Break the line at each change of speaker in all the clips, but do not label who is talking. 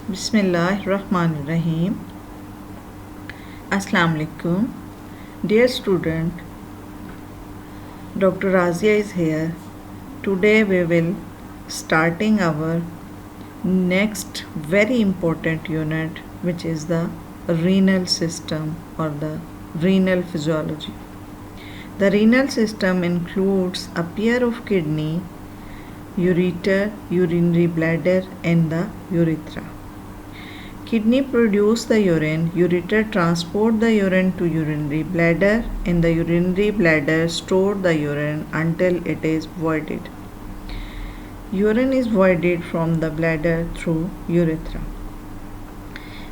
Bismillahirrahmanirrahim. Assalamu alaikum. Dear student, Dr. Razia is here. Today we will starting our next very important unit, which is the renal system or the renal physiology. The renal system includes a pair of kidney, ureter, urinary bladder and the urethra. Kidney produce the urine, ureter transport the urine to urinary bladder, and the urinary bladder store the urine until it is voided. Urine is voided from the bladder through urethra.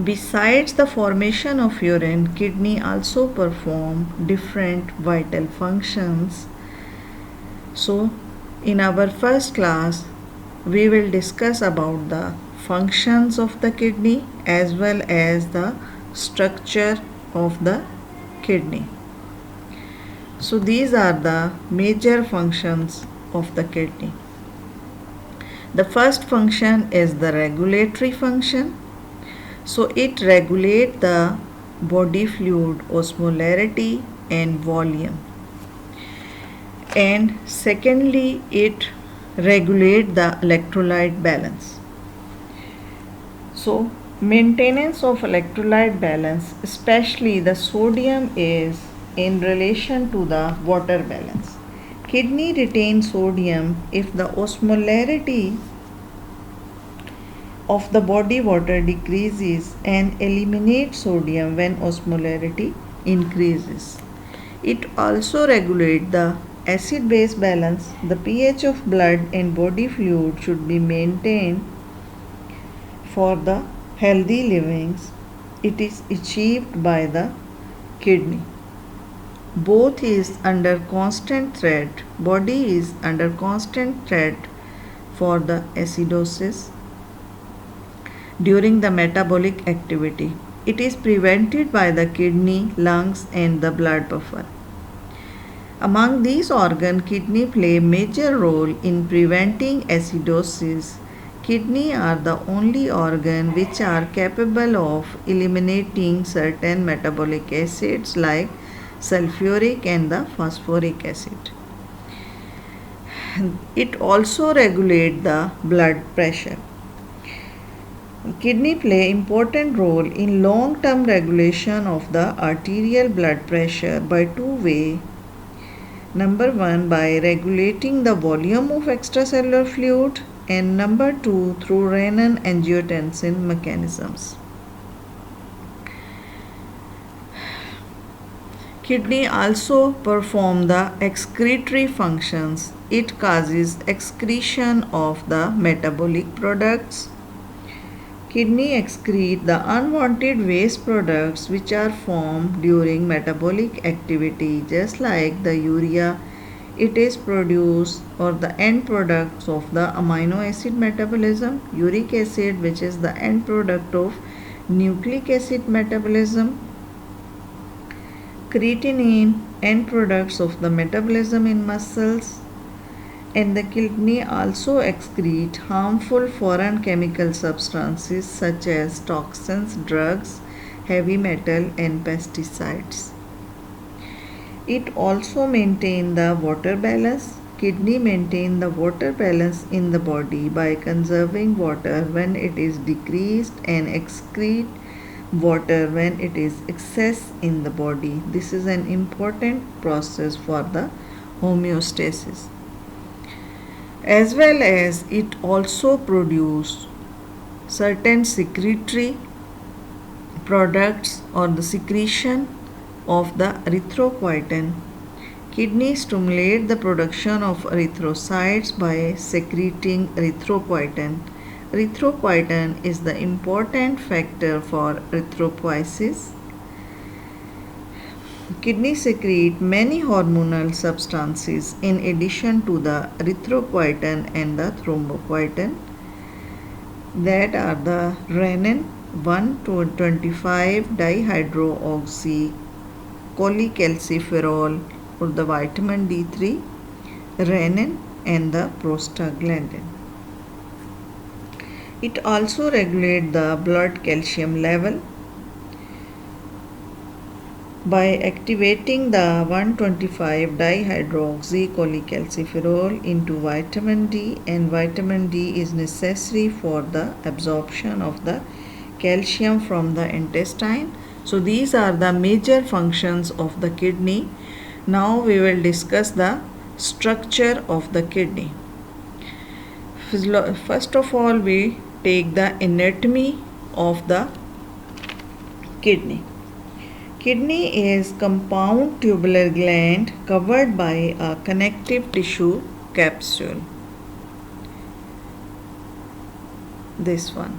Besides the formation of urine, kidney also perform different vital functions. So, in our first class, we will discuss about the functions of the kidney as well as the structure of the kidney. So these are the major functions of the kidney. The first function is the regulatory function. So it regulates the body fluid osmolarity and volume. And secondly, it regulates the electrolyte balance. So, maintenance of electrolyte balance, especially the sodium, is in relation to the water balance. Kidney retains sodium if the osmolarity of the body water decreases and eliminates sodium when osmolarity increases. It also regulates the acid-base balance. The pH of blood and body fluid should be maintained for the healthy livings. It is achieved by the kidney. Both is under constant threat. Body is under constant threat for the acidosis during the metabolic activity. It is prevented by the kidney, lungs and the blood buffer. Among these organs, kidney play a major role in preventing acidosis. Kidney are the only organ which are capable of eliminating certain metabolic acids like sulfuric and the phosphoric acid. It also regulates the blood pressure. Kidney play important role in long-term regulation of the arterial blood pressure by two ways. Number one, by regulating the volume of extracellular fluid, and number two, through renin-angiotensin mechanisms. Kidney also perform the excretory functions. It causes excretion of the metabolic products. Kidney excrete the unwanted waste products which are formed during metabolic activity, just like the urea. It is produced or the end products of the amino acid metabolism, uric acid, which is the end product of nucleic acid metabolism, creatinine, end products of the metabolism in muscles, and the kidney also excrete harmful foreign chemical substances such as toxins, drugs, heavy metal and pesticides. It also maintains the water balance. Kidney maintain the water balance in the body by conserving water when it is decreased and excrete water when it is excess in the body. This is an important process for the homeostasis. As well as it also produce certain secretory products or the secretion of the erythropoietin. Kidney stimulate the production of erythrocytes by secreting erythropoietin. Erythropoietin is the important factor for erythropoiesis. Kidney secrete many hormonal substances in addition to the erythropoietin and the thrombopoietin, that are the renin 1,25 dihydroxy cholecalciferol or the vitamin D3, renin and the prostaglandin. It also regulates the blood calcium level by activating the 125 dihydroxycholecalciferol into vitamin D, and vitamin D is necessary for the absorption of the calcium from the intestine. So these are the major functions of the kidney. Now we will discuss the structure of the kidney. First of all, we take the anatomy of the kidney. Kidney is compound tubular gland covered by a connective tissue capsule. This one.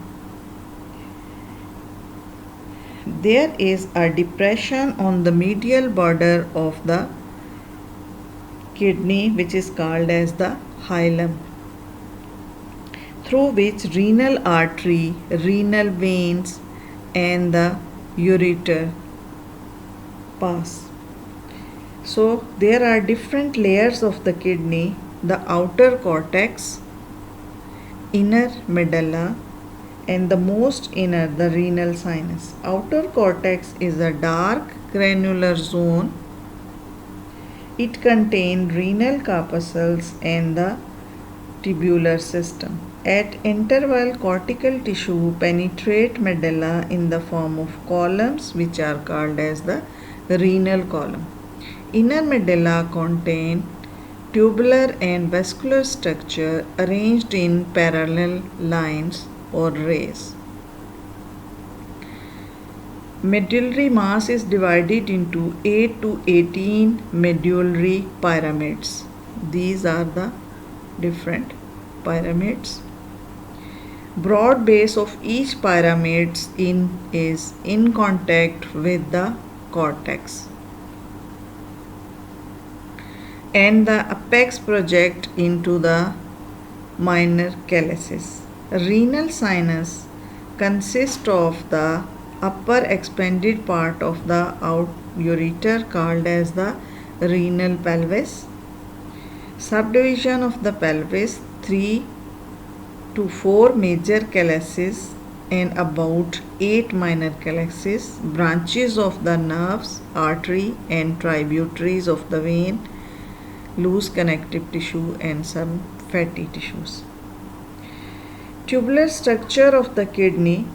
There is a depression on the medial border of the kidney which is called as the hilum, through which renal artery, renal veins and the ureter pass. So there are different layers of the kidney: the outer cortex, inner medulla, and the most inner, the renal sinus. Outer cortex is a dark granular zone. It contains renal corpuscles and the tubular system. At interval, cortical tissue penetrate medulla in the form of columns which are called as the renal column. Inner medulla contain tubular and vascular structure arranged in parallel lines or rays. Medullary mass is divided into 8 to 18 medullary pyramids. These are the different pyramids. Broad base of each pyramid is in contact with the cortex, and the apex project into the minor calyces. Renal sinus consists of the upper expanded part of the ureter called as the renal pelvis. Subdivision of the pelvis: 3 to 4 major calyces and about 8 minor calyces. Branches of the nerves, artery and tributaries of the vein, loose connective tissue and some fatty tissues. Tubular structure of the kidney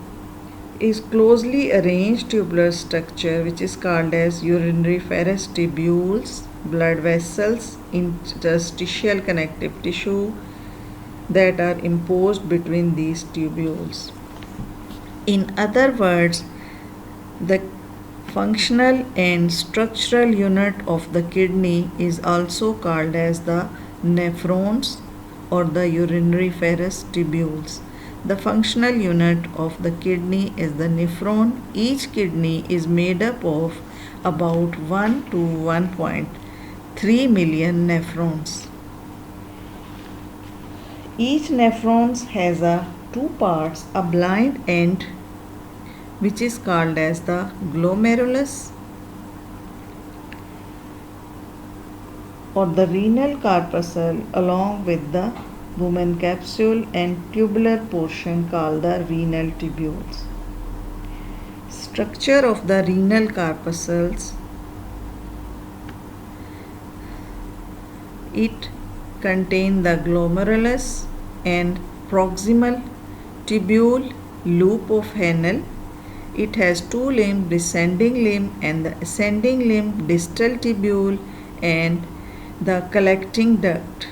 is closely arranged tubular structure which is called as uriniferous tubules, blood vessels, interstitial connective tissue that are imposed between these tubules. In other words, the functional and structural unit of the kidney is also called as the nephrons or the uriniferous tubules. The functional unit of the kidney is the nephron. Each kidney is made up of about 1 to 1.3 million nephrons. Each nephron has two parts: a blind end which is called as the glomerulus or the renal corpuscle, along with the lumen capsule, and tubular portion called the renal tubules. Structure of the renal corpuscles: it contains the glomerulus and proximal tubule loop of Henle. It has two limbs: descending limb and the ascending limb, distal tubule and the collecting duct,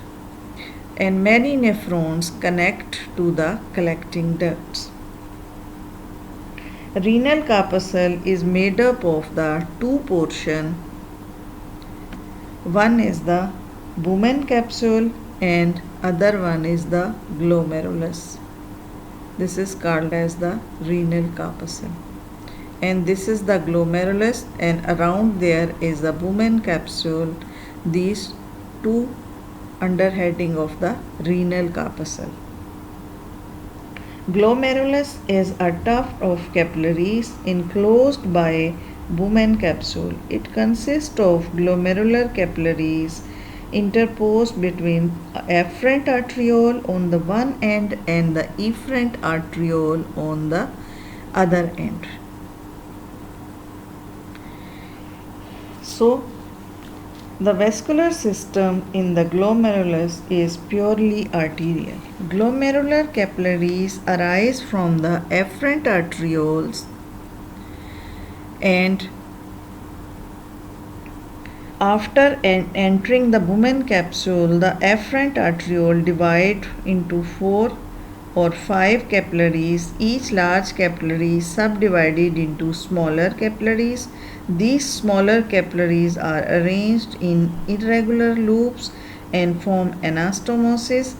and many nephrons connect to the collecting ducts. Renal corpuscle is made up of the two portions. One is the lumen capsule and other one is the glomerulus. This is called as the renal corpuscle, and this is the glomerulus, and around there is the lumen capsule. These two underheading of the renal corpuscle. Glomerulus is a tuft of capillaries enclosed by lumen capsule. It consists of glomerular capillaries interposed between afferent arteriole on the one end and the efferent arteriole on the other end. So, the vascular system in the glomerulus is purely arterial. Glomerular capillaries arise from the afferent arterioles and after entering the Bowman capsule, the afferent arteriole divide into 4 or 5 capillaries, each large capillary subdivided into smaller capillaries. These smaller capillaries are arranged in irregular loops and form anastomosis.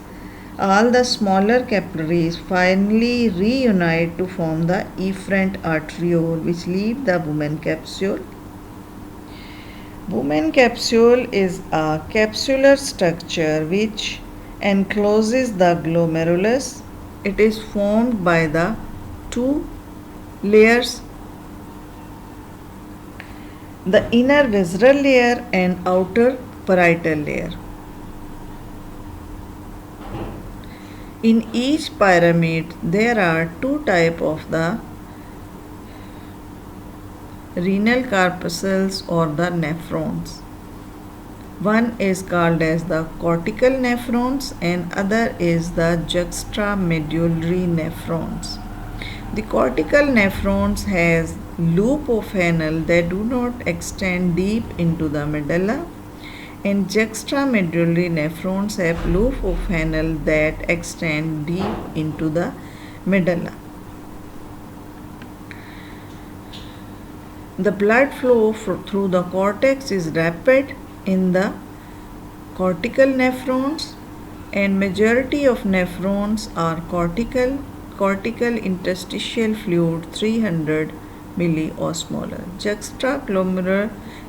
All the smaller capillaries finally reunite to form the efferent arteriole, which leave the Bowman capsule. Bowman capsule is a capsular structure which encloses the glomerulus. It is formed by the two layers, the inner visceral layer and outer parietal layer. In each pyramid, there are two types of the renal corpuscles or the nephrons. One is called as the cortical nephrons and other is the juxtamedullary nephrons. The cortical nephrons has loop of Henle that do not extend deep into the medulla, and juxtamedullary nephrons have loop of Henle that extend deep into the medulla. The blood flow through the cortex is rapid in the cortical nephrons, and majority of nephrons are cortical interstitial fluid 300 milliosmolar.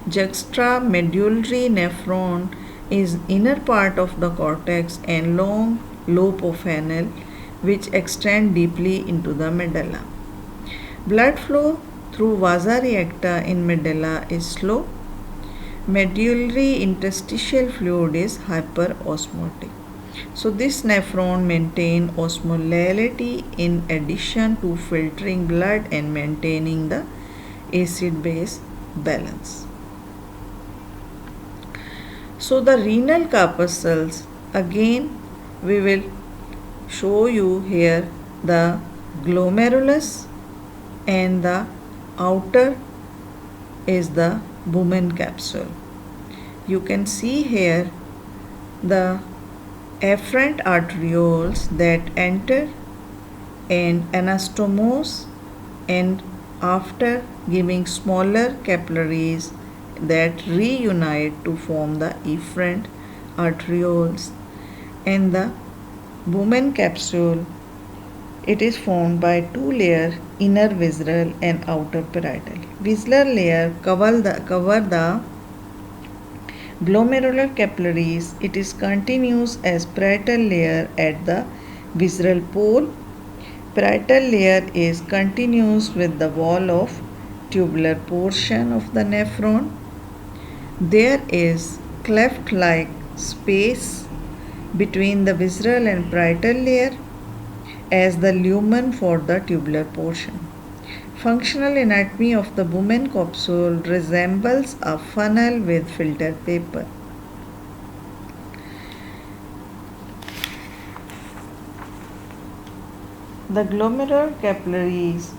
Juxtamedullary nephron is inner part of the cortex and long lobe of Henle which extend deeply into the medulla. Blood flow through vasa recta in medulla is slow. Medullary interstitial fluid is hyperosmotic. So this nephron maintain osmolality in addition to filtering blood and maintaining the acid-base balance. So the renal corpuscles, again we will show you here the glomerulus and the outer is the Bowman capsule. You can see here the afferent arterioles that enter and anastomose, and after giving smaller capillaries that reunite to form the efferent arterioles. And the Bowman capsule, it is formed by two layers, inner visceral and outer parietal. Visceral layer cover the glomerular capillaries. It is continuous as parietal layer at the visceral pole. Parietal layer is continuous with the wall of tubular portion of the nephron. There is cleft-like space between the visceral and parietal layer as the lumen for the tubular portion. Functional anatomy of the Bowman capsule resembles a funnel with filter paper. The glomerular capillaries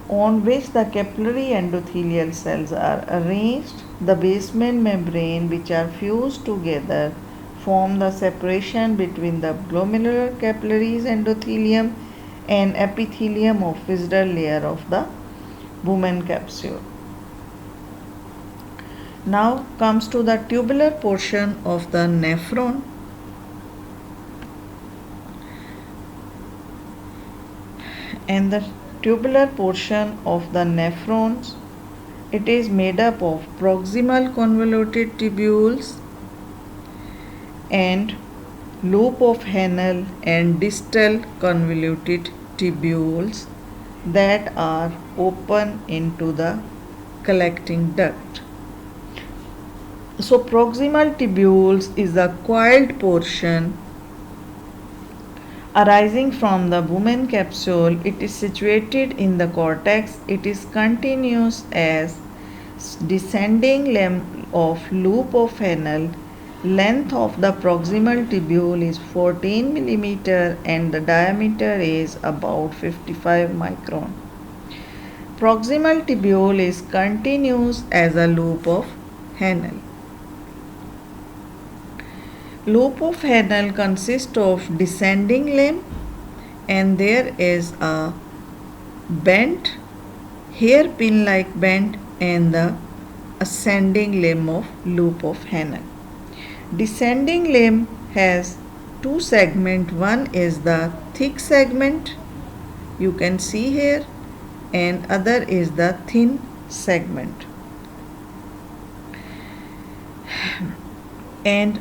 on which the capillary endothelial cells are arranged, the basement membrane which are fused together form the separation between the glomerular capillaries endothelium and epithelium of visceral layer of the Bowman capsule. Now comes to the tubular portion of the nephron. And the tubular portion of the nephrons, it is made up of proximal convoluted tubules and loop of Henle and distal convoluted tubules that are open into the collecting duct. So proximal tubules is the coiled portion arising from the Bowman capsule. It is situated in the cortex. It is continuous as descending limb of loop of Fresnel. Length of the proximal tubule is 14 mm and the diameter is about 55 micron. Proximal tubule is continuous as a loop of Fresnel. Loop of Fresnel consists of descending limb and there is a bent hairpin like bend and the ascending limb of loop of Fresnel. Descending limb has two segments. One is the thick segment, you can see here, and other is the thin segment. And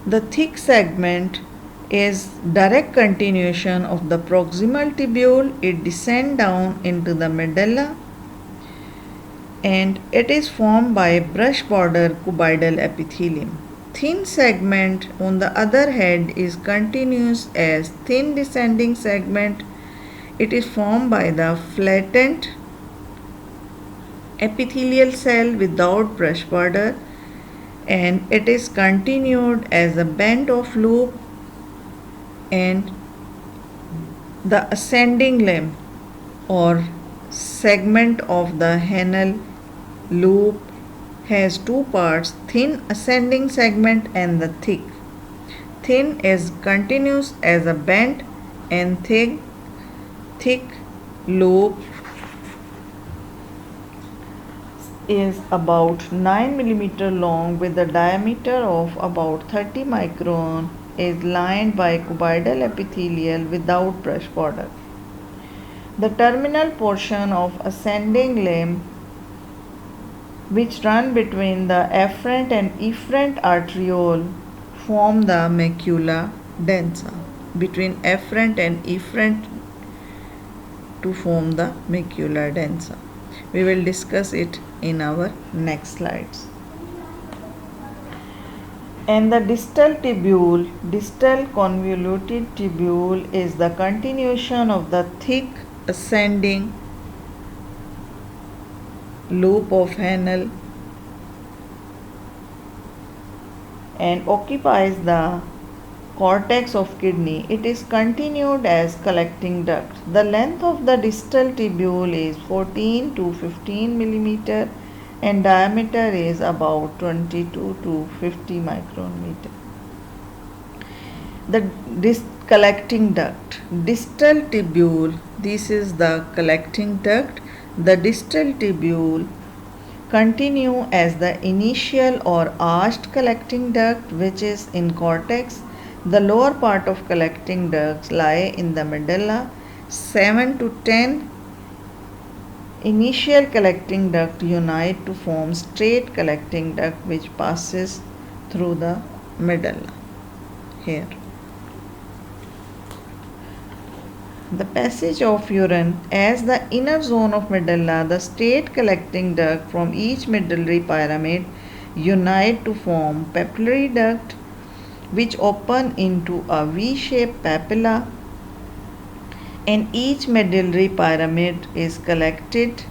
the thick segment is direct continuation of the proximal tubule. It descends down into the medulla and it is formed by brush border cuboidal epithelium. Thin segment on the other hand is continuous as thin descending segment. It is formed by the flattened epithelial cell without brush border and it is continued as a band of loop, and the ascending limb or segment of the Fresnel loop has two parts, thin ascending segment and the thick. Thin is continuous as a band and thick loop is about 9 mm long with a diameter of about 30 micron, is lined by cuboidal epithelial without brush border. The terminal portion of ascending limb which run between the afferent and efferent arteriole form the macula densa. Between afferent and efferent to form the macula densa. We will discuss it in our next slides. And the distal tubule, distal convoluted tubule is the continuation of the thick ascending loop of Fresnel and occupies the cortex of kidney. It is continued as collecting duct. The length of the distal tubule is 14 to 15 mm and diameter is about 22 to 50 micrometer. The collecting duct. Distal tubule, this is the collecting duct. The distal tubule continue as the initial or arched collecting duct which is in cortex. The lower part of collecting ducts lie in the medulla. 7 to 10 initial collecting duct unite to form straight collecting duct which passes through the medulla here. The passage of urine as the inner zone of medulla, the straight collecting duct from each medullary pyramid unite to form papillary duct which open into a V-shaped papilla, and each medullary pyramid is collected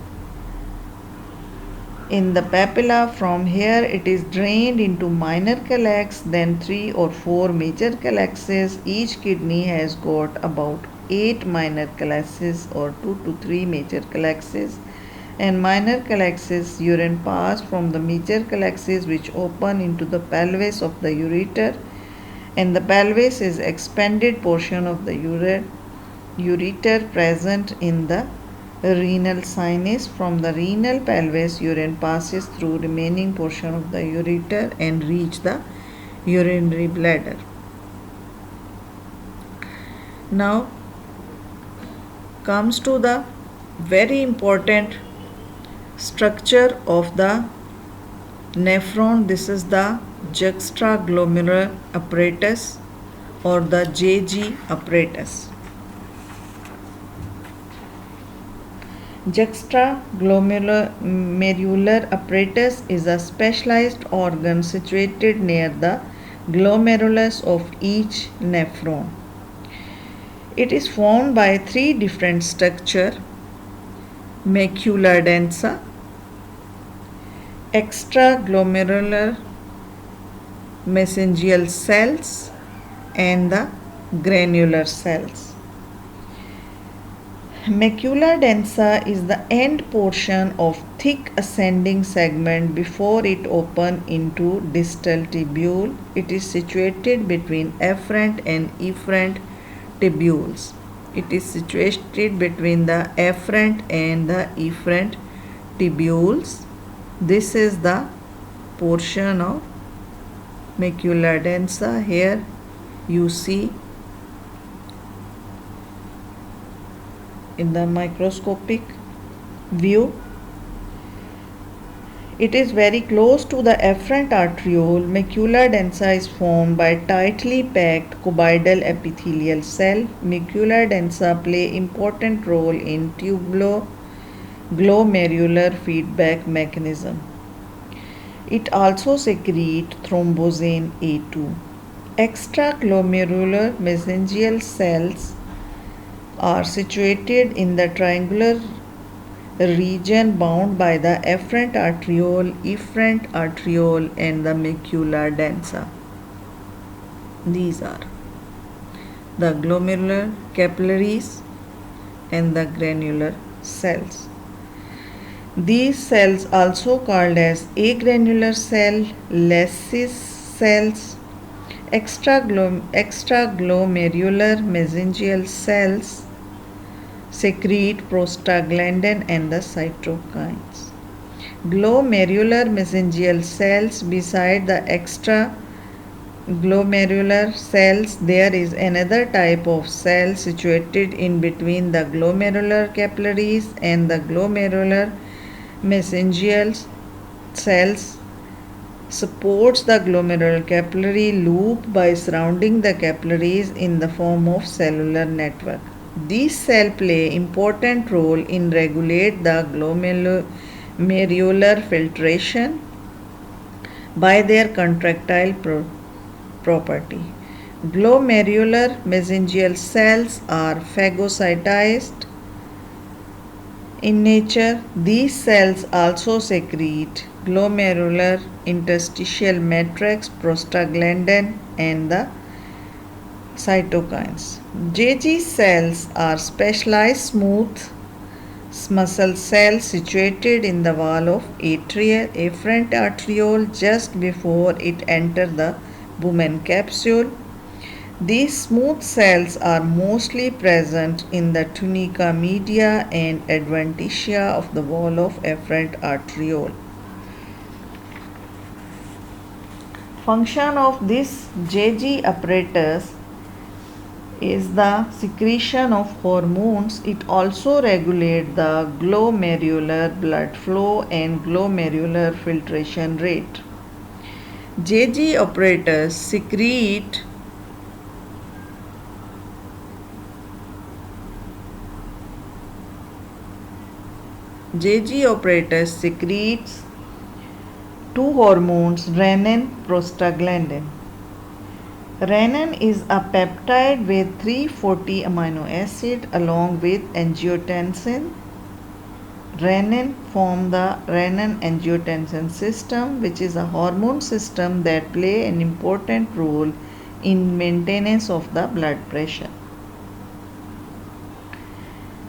in the papilla. From here it is drained into minor calyx, then 3 or 4 major calyxes. Each kidney has got about 8 minor calyxes or 2 to 3 major calyxes, and minor calyxes urine pass from the major calyxes which open into the pelvis of the ureter, and the pelvis is expanded portion of the ureter present in the renal sinus. From the renal pelvis urine passes through remaining portion of the ureter and reach the urinary bladder. Now comes to the very important structure of the nephron. This is the juxtaglomerular apparatus or the JG apparatus. Juxtaglomerular apparatus is a specialized organ situated near the glomerulus of each nephron. It is formed by three different structures: macula densa, extraglomerular mesangial cells, and the granular cells. Macula densa is the end portion of thick ascending segment before it opens into distal tubule. It is situated between afferent and efferent tubules. It is situated between the afferent and the efferent tubules. This is the portion of macula densa. Here you see in the microscopic view. It is very close to the afferent arteriole. Macula densa is formed by tightly packed cuboidal epithelial cell. Macula densa play important role in tubuloglomerular feedback mechanism. It also secretes thromboxane A2. Extraglomerular mesangial cells are situated in the triangular region bound by the afferent arteriole, efferent arteriole, and the macula densa. These are the glomerular capillaries and the granular cells. These cells, also called as agranular cell, Lassis cells, extraglomerular mesangial cells, secrete prostaglandin and the cytokines. Glomerular mesangial cells, beside the extraglomerular cells, there is another type of cell situated in between the glomerular capillaries and the glomerular mesangial cells, supports the glomerular capillary loop by surrounding the capillaries in the form of cellular network. These cells play important role in regulate the glomerular filtration by their contractile property. Glomerular mesangial cells are phagocytized in nature. These cells also secrete glomerular interstitial matrix, prostaglandin, and the cytokines. JG cells are specialized smooth muscle cells situated in the wall of afferent arteriole just before it enters the Bowman capsule. These smooth cells are mostly present in the tunica media and adventitia of the wall of afferent arteriole. Function of this JG apparatus is the secretion of hormones. It also regulates the glomerular blood flow and glomerular filtration rate. JG apparatus secrete secretes two hormones, renin, prostaglandin. Renin is a peptide with 340 amino acid along with angiotensin. Renin form the renin-angiotensin system, which is a hormone system that play an important role in maintenance of the blood pressure.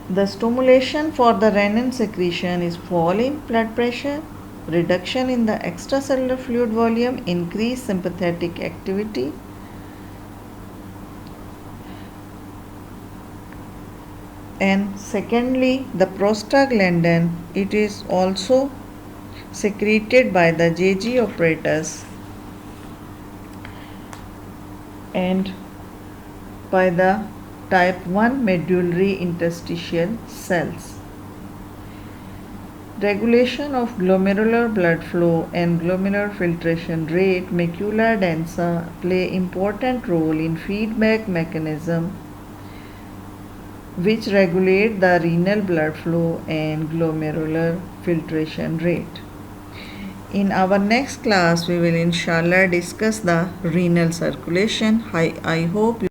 The stimulation for the renin secretion is fall in blood pressure, reduction in the extracellular fluid volume, increased sympathetic activity, and secondly the prostaglandin. It is also secreted by the JG apparatus and by the type 1 medullary interstitial cells. Regulation of glomerular blood flow and glomerular filtration rate. Macula densa play important role in feedback mechanism which regulate the renal blood flow and glomerular filtration rate. In our next class, we will inshallah discuss the renal circulation. I hope